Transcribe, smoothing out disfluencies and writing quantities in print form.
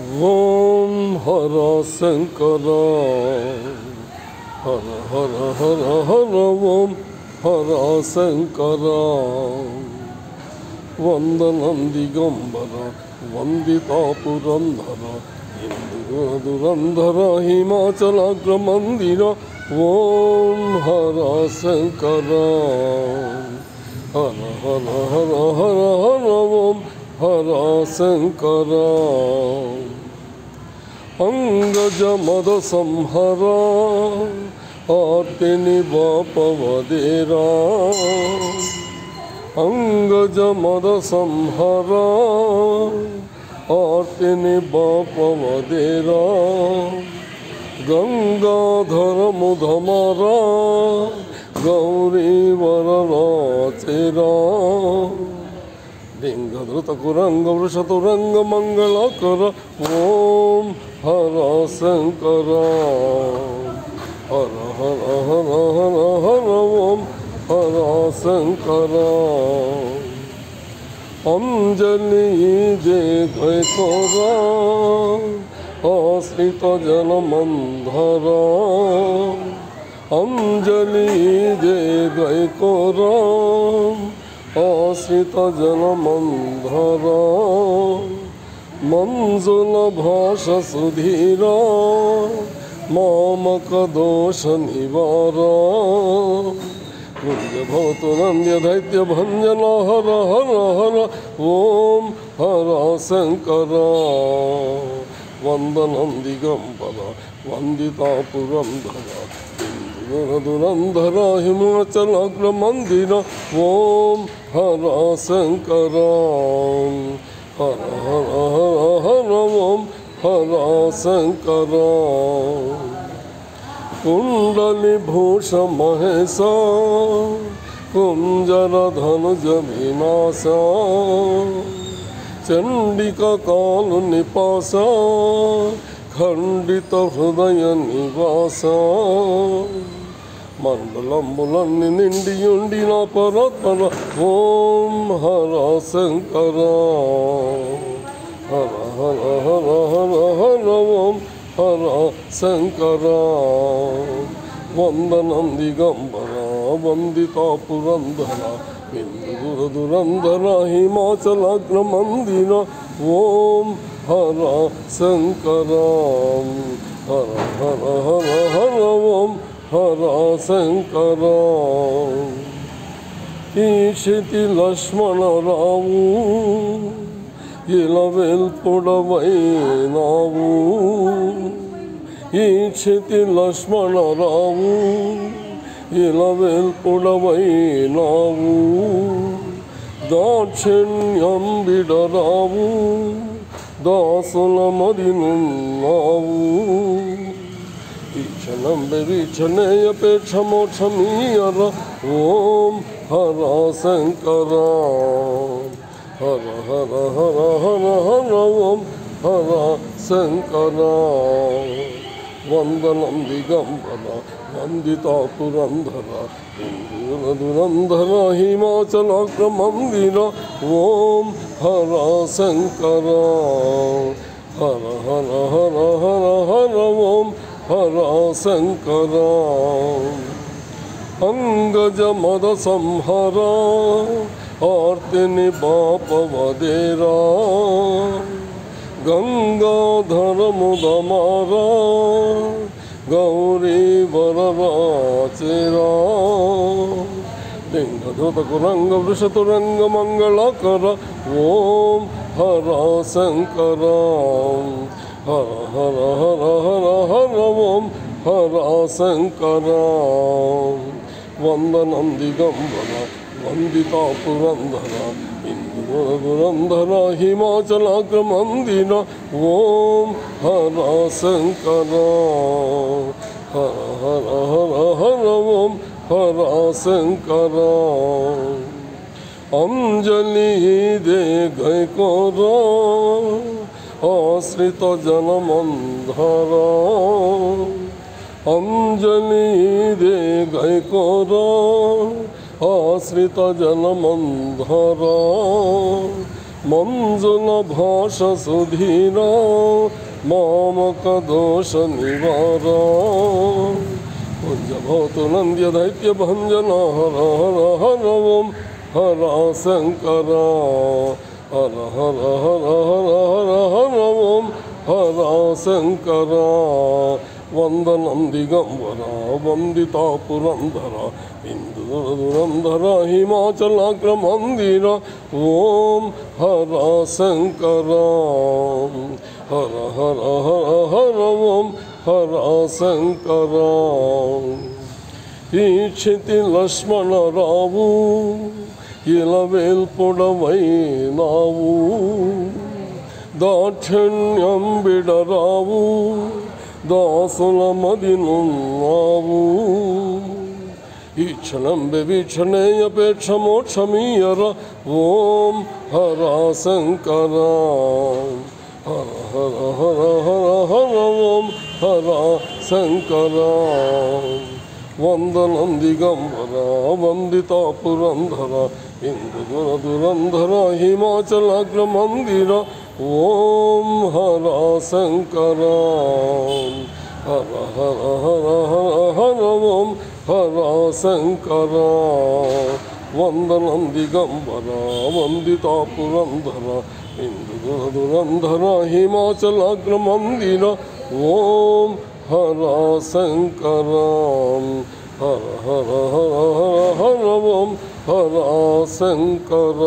ఓం హర శంకర హర హర హర హర ఓం హర శంకర వందనం దిగంబర వందితా పురంధర ఇందురంధర హిమాచలాగ్రమందిర ఓం హర శంకర హర హర హర హర హర ఓం హర శంకర అంగజ మద సంహర ఆర్తిని బాపవదేరా అంగజ మద సంహర ఆర్తిని బాపవదేరా గంగాధర ముధమరా గౌరీ వరరాచేరా లింగధృత కురంగ వృషతురంగ మంగళకర ఓం హర శంకర హర హర హర హర హర ఓం హర శంకర అంజలి దే గైకోర ఆశ్రిత జనమంధర అంజలి దే గైకోర ఆశ్రిత జనమంధర మంజుల భాష సుధీర మామక దోష నివార భవతు నంద్య దైత్య భంజన హర హర హర ఓం హర శంకర వందనం దిగంబర వందితా పురంధర దురంధర హిమాచలాగ్రమందిర ఓం హర శంకర హర హర హర హర ఓం హర శంకర కుండలి భూష మహేశ కుంజర ధనుజ వినాశ చండిక కాలు నిపాస ఖండిత హృదయ నివాస మండలంబులన్నీ నిండియుండిన పరాత్పర ఓం హర శంకర హర హర హర హర హర ఓం హర శంకర వందనం దిగంబర వందితా పురంధర ఇందురంధర హిమాచలాగ్రమందిర ఓం హర శంకర హర హర హర హర ఓం హర శంకర ఈశితి లక్ష్మణరావు ఇలవెల్పుడవైనావు ఈశితి లక్ష్మణరావు ఇలవెల్పుడవైనావు దాక్షిణ్యం బిడరావు దాసుల మదినున్నావు ఈ క్షణం బెరీక్షణేయపేక్ష మోక్షమీయర ఓం హర శంకర హర హర హర హర హర ఓం హర శంకర వందనం దిగంబర వందితా పురంధర దురంధర హిమాచలాగ్రమందిర ఓం హర శంకర హర హర హర హర హర ఓం హర శంకర అంగజ మద సంహర ఆర్తిని బాపవదేరా గంగాధర ముదమార గౌరీ వరరాచేరా లింగధృత కురంగ వృషతురంగ మంగళకర ఓం హర శంకర హర హర హర హర హర ఓం హర శంకర వందనం దిగంబర వందితా పురంధర ఇందురంధర హిమాచలాగ్రమందిర ఓం హర శంకర హర హర హర హర ఓం హర శంకర అంజలి దే గైకోర ఆశ్రిత జనమంధర అంజలి దే గైకోర ఆశ్రిత జనమంధర మంజుల భాష సుధీర మామక దోష నివార పుంజభవతు నంద్య దైత్య భంజన హర హర హర ఓం హర శంకర హర హర హర హర హర హర ఓం హర శంకర వందనం దిగంబర వందితా పురంధర ఇందురంధర హిమాచలాగ్ర మందిర ఓం హర శంకర హర హర హర హర ఓం హర శంకర ఈ క్షితి లక్ష్మణ రావు ఇలవేల్పుడవైనావు దాక్షిణ్యం బిడరావు దాసుల మదినున్నావు ఈ క్షణం వీక్షణేయపేక్ష మోక్షమీయర ఓం హర శంకర హర హర హర హర హర ఓం హర శంకర వందనం దిగంబర వందితా పురంధర ఇందురంధర హిమాచలాగ్ర మందిర ఓం హర శంకర హర హర హర హర హర ఓం హర శంకర వందనం దిగంబర వందితా పురంధర ఇందురంధర హిమాచలాగ్ర మందిర ఓం హర శంకర హర హర హర హర హర ఓం హర శంకర